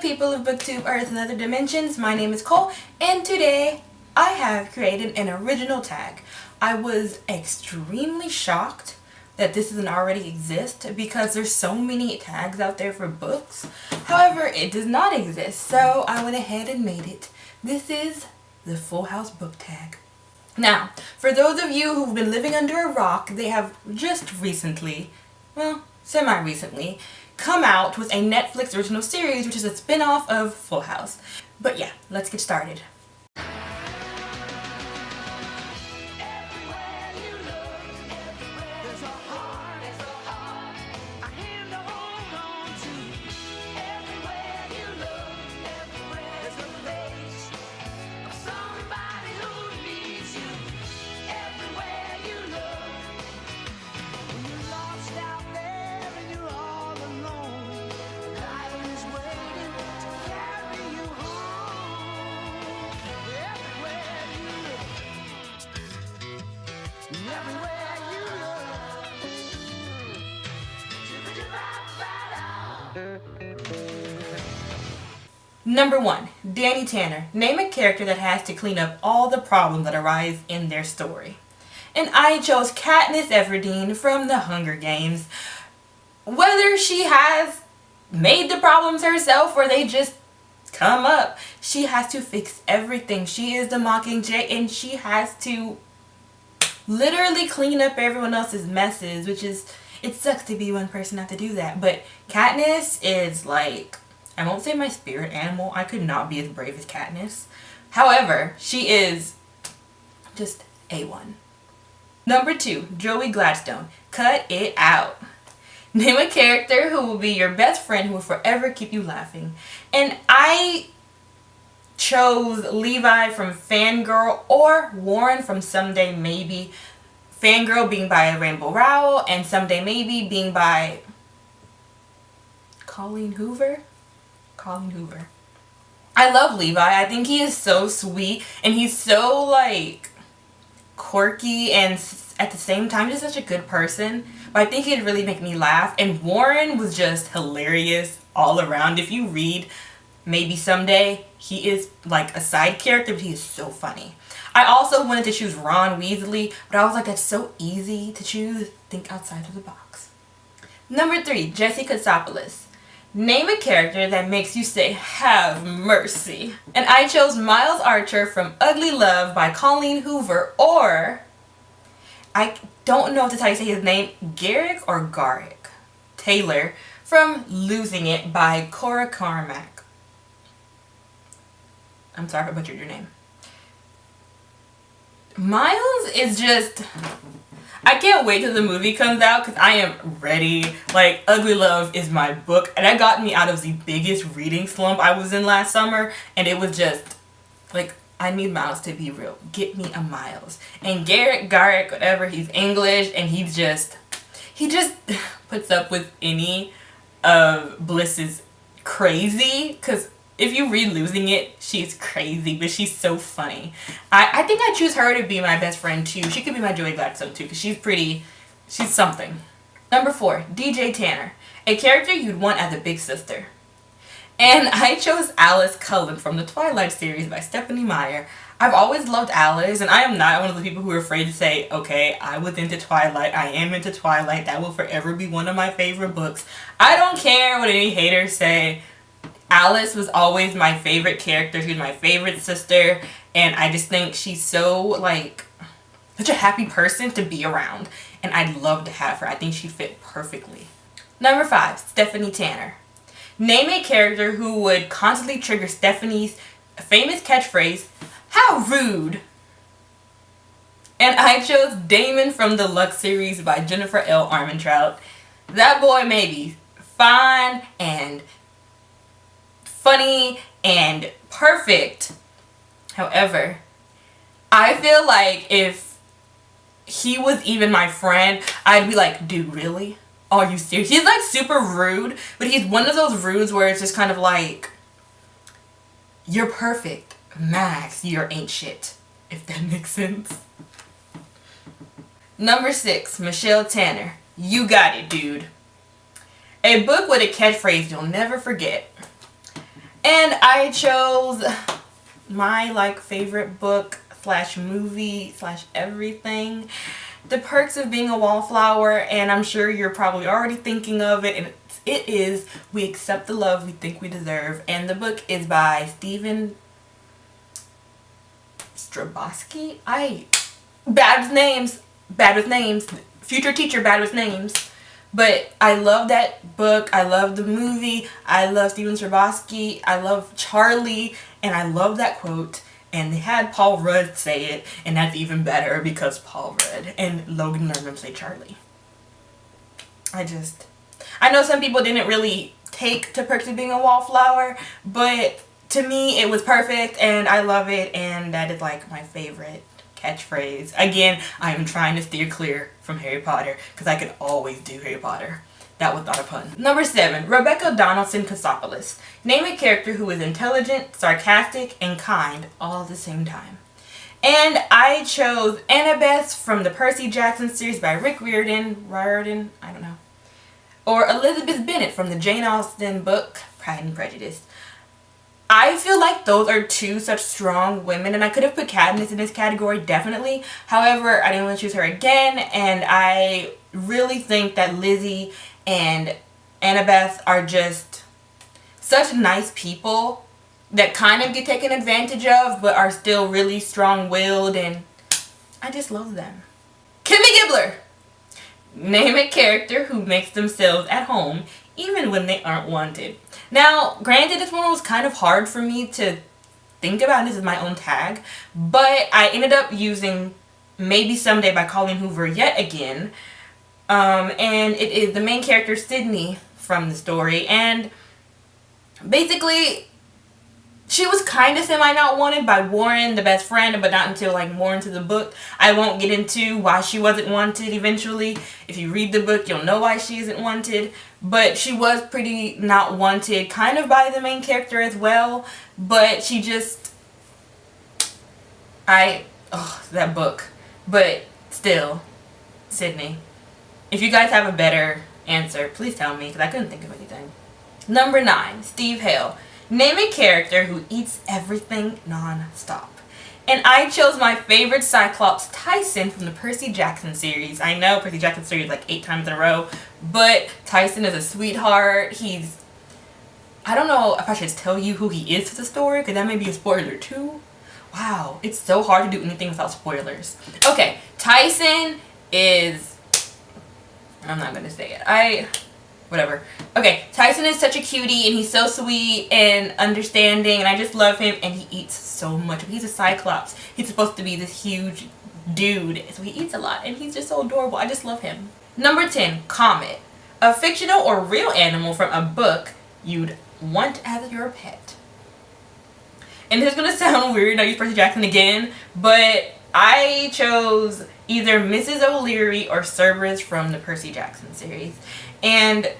people of BookTube, Earth, and other dimensions? My name is Cole, and today I have created an original tag. I was extremely shocked that this doesn't already exist because there's so many tags out there for books. However, it does not exist, so I went ahead and made it. This is the Full House book tag. Now, for those of you who've been living under a rock, they have just recently, well, semi-recently, come out with a Netflix original series, which is a spin-off of Full House. But yeah, let's get started. Number 1, Danny Tanner. Name a character that has to clean up all the problems that arise in their story. And I chose Katniss Everdeen from The Hunger Games. Whether she has made the problems herself or they just come up, she has to fix everything. She is the Mockingjay and she has to literally clean up everyone else's messes, which is, it sucks to be one person have to do that. But Katniss is like, I won't say my spirit animal. I could not be as brave as Katniss. However, she is just A1. Number 2, Joey Gladstone. Cut it out. Name a character who will be your best friend who will forever keep you laughing. And I chose Levi from Fangirl or Warren from Someday Maybe. Fangirl being by Rainbow Rowell and Someday Maybe being by Colleen Hoover. I love Levi. I think he is so sweet and he's so like quirky and at the same time just such a good person. But I think he'd really make me laugh. And Warren was just hilarious all around. If you read Maybe Someday, he is like a side character, but he is so funny. I also wanted to choose Ron Weasley, but I was like, that's so easy to choose. Think outside of the box. Number 3, Jessie Katsopoulos. Name a character that makes you say, have mercy. And I chose Miles Archer from Ugly Love by Colleen Hoover, or I don't know if that's how you say his name, Garrick Taylor from Losing It by Cora Carmack. I'm sorry if I butchered your name. Miles is just, I can't wait till the movie comes out because I am ready. Like, Ugly Love is my book and that got me out of the biggest reading slump I was in last summer, and it was just like, I need Miles to be real. Get me a Miles. And Garrick, whatever, he's English and he just puts up with any of Bliss's crazy, because if you read Losing It, she's crazy, but she's so funny. I think I choose her to be my best friend too. She could be my Joey Gladstone too, because she's something. Number 4, DJ Tanner. A character you'd want as a big sister. And I chose Alice Cullen from the Twilight series by Stephenie Meyer. I've always loved Alice, and I am not one of the people who are afraid to say, okay, I was into Twilight, I am into Twilight, that will forever be one of my favorite books. I don't care what any haters say. Alice was always my favorite character. She was my favorite sister, and I just think she's so, like, such a happy person to be around, and I'd love to have her. I think she'd fit perfectly. Number 5, Stephanie Tanner. Name a character who would constantly trigger Stephanie's famous catchphrase, "How rude!" And I chose Damon from the Lux series by Jennifer L. Armentrout. That boy may be fine and funny and perfect. However, I feel like if he was even my friend, I'd be like, dude, really? Are you serious? He's like super rude, but he's one of those rudes where it's just kind of like, you're perfect, Max, you're ain't shit, if that makes sense. Number 6, Michelle Tanner. You got it, dude. A book with a catchphrase you'll never forget. And I chose my like favorite book slash movie slash everything, The Perks of Being a Wallflower, and I'm sure you're probably already thinking of it, and it is We Accept the Love We Think We Deserve, and the book is by Stephen Strabosky. Bad with names, future teacher, bad with names. But I love that book. I love the movie. I love Stephen Strabosky. I love Charlie, and I love that quote. And they had Paul Rudd say it, and that's even better because Paul Rudd and Logan Lerman say Charlie. I know some people didn't really take to Perks of Being a Wallflower, but to me it was perfect, and I love it, and that is like my favorite catchphrase. Again, I am trying to steer clear from Harry Potter because I could always do Harry Potter. That was not a pun. Number 7, Rebecca Donaldson-Katsopolis. Name a character who is intelligent, sarcastic, and kind all at the same time. And I chose Annabeth from the Percy Jackson series by Rick Riordan, I don't know. Or Elizabeth Bennet from the Jane Austen book, Pride and Prejudice. I feel like those are two such strong women, and I could have put Katniss in this category, definitely. However, I didn't want to choose her again, and I really think that Lizzie and Annabeth are just such nice people that kind of get taken advantage of, but are still really strong-willed, and I just love them. Kimmy Gibbler! Name a character who makes themselves at home even when they aren't wanted. Now, granted, this one was kind of hard for me to think about, and this is my own tag, but I ended up using Maybe Someday by Colleen Hoover yet again. And it is the main character, Sydney, from the story, and basically she was kind of semi-not wanted by Warren, the best friend, but not until like more into the book. I won't get into why she wasn't wanted eventually. If you read the book, you'll know why she isn't wanted, but she was pretty not wanted, kind of by the main character as well, but she just, that book, but still, Sydney. If you guys have a better answer, please tell me, because I couldn't think of anything. Number 9, Steve Hale. Name a character who eats everything non-stop. And I chose my favorite Cyclops, Tyson, from the Percy Jackson series. I know Percy Jackson series like 8 times in a row, but Tyson is a sweetheart. I don't know if I should tell you who he is to the story, because that may be a spoiler too. Wow, it's so hard to do anything without spoilers. Okay, Tyson is... I'm not gonna say it. Whatever. Okay, Tyson is such a cutie, and he's so sweet and understanding, and I just love him, and he eats so much. He's a Cyclops. He's supposed to be this huge dude, so he eats a lot, and he's just so adorable. I just love him. Number 10, Comet. A fictional or real animal from a book you'd want as your pet. And this is gonna sound weird, I use Percy Jackson again, but I chose either Mrs. O'Leary or Cerberus from the Percy Jackson series. And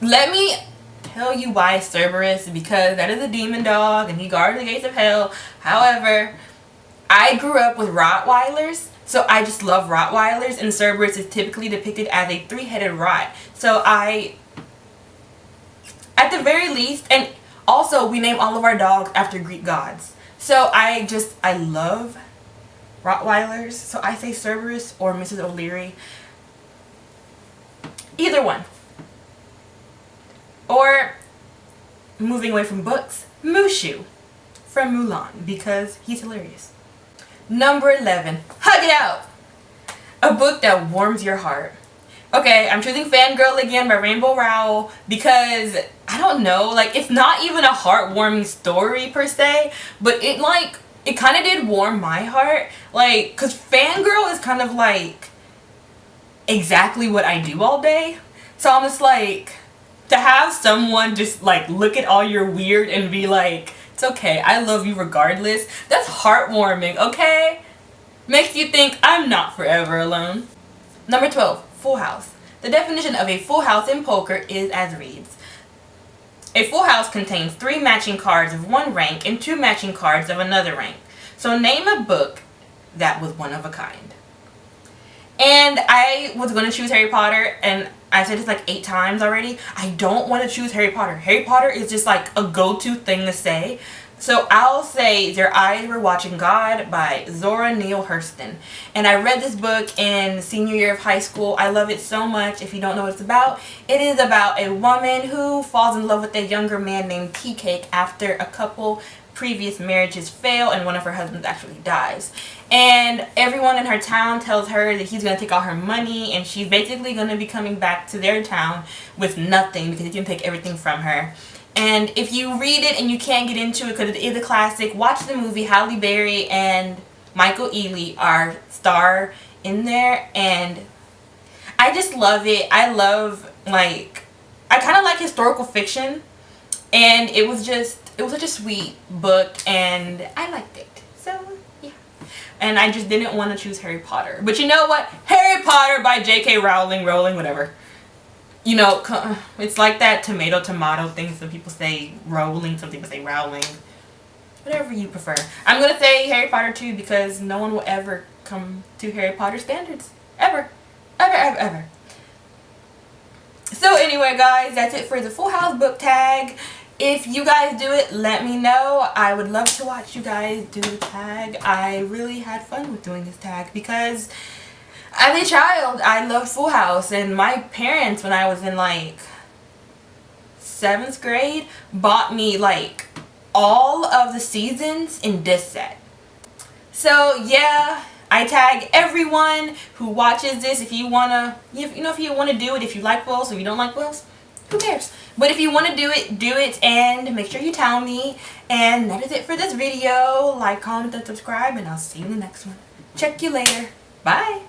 let me tell you why Cerberus, because that is a demon dog and he guards the gates of hell. However, I grew up with Rottweilers, so I just love Rottweilers, and Cerberus is typically depicted as a 3-headed Rott. So at the very least, and also we name all of our dogs after Greek gods. So I love Rottweilers, so I say Cerberus or Mrs. O'Leary. Either one. Or, moving away from books, Mushu from Mulan, because he's hilarious. Number 11, Hug It Out. A book that warms your heart. Okay, I'm choosing Fangirl again by Rainbow Rowell because, I don't know, like, it's not even a heartwarming story per se, but it kind of did warm my heart. Like, because Fangirl is kind of like exactly what I do all day. So I'm just like, to have someone just like look at all your weird and be like, it's okay, I love you regardless, that's heartwarming, okay? Makes you think I'm not forever alone. Number 12, Full House. The definition of a full house in poker is as reads. A full house contains 3 matching cards of one rank and 2 matching cards of another rank. So name a book that was one of a kind. And I was going to choose Harry Potter, and I said this like 8 times already. I don't want to choose Harry Potter. Harry Potter is just like a go-to thing to say. So I'll say Their Eyes Were Watching God by Zora Neale Hurston. And I read this book in senior year of high school. I love it so much. If you don't know what it's about, it is about a woman who falls in love with a younger man named Tea Cake after a couple previous marriages fail and one of her husbands actually dies. And everyone in her town tells her that he's going to take all her money, and she's basically going to be coming back to their town with nothing because he's going to take everything from her. And if you read it and you can't get into it because it is a classic, watch the movie. Halle Berry and Michael Ealy are star in there, and I just love it. I love, like, I kind of like historical fiction, and it was such a sweet book, and I liked it. So, yeah. And I just didn't want to choose Harry Potter. But you know what? Harry Potter by J.K. Rowling, whatever. You know, it's like that tomato thing. Some people say Rowling, some people say Rowling. Whatever you prefer. I'm going to say Harry Potter too because no one will ever come to Harry Potter standards. Ever. Ever. So anyway, guys, that's it for the Full House book tag. If you guys do it, let me know. I would love to watch you guys do the tag. I really had fun with doing this tag because as a child, I loved Full House, and my parents, when I was in like 7th grade, bought me like all of the seasons in this set. So yeah, I tag everyone who watches this. If you wanna, if you wanna do it, if you like Wells or you don't like Wells, who cares? But if you want to do it, and make sure you tell me. And that is it for this video. Like, comment, and subscribe, and I'll see you in the next one. Check you later. Bye.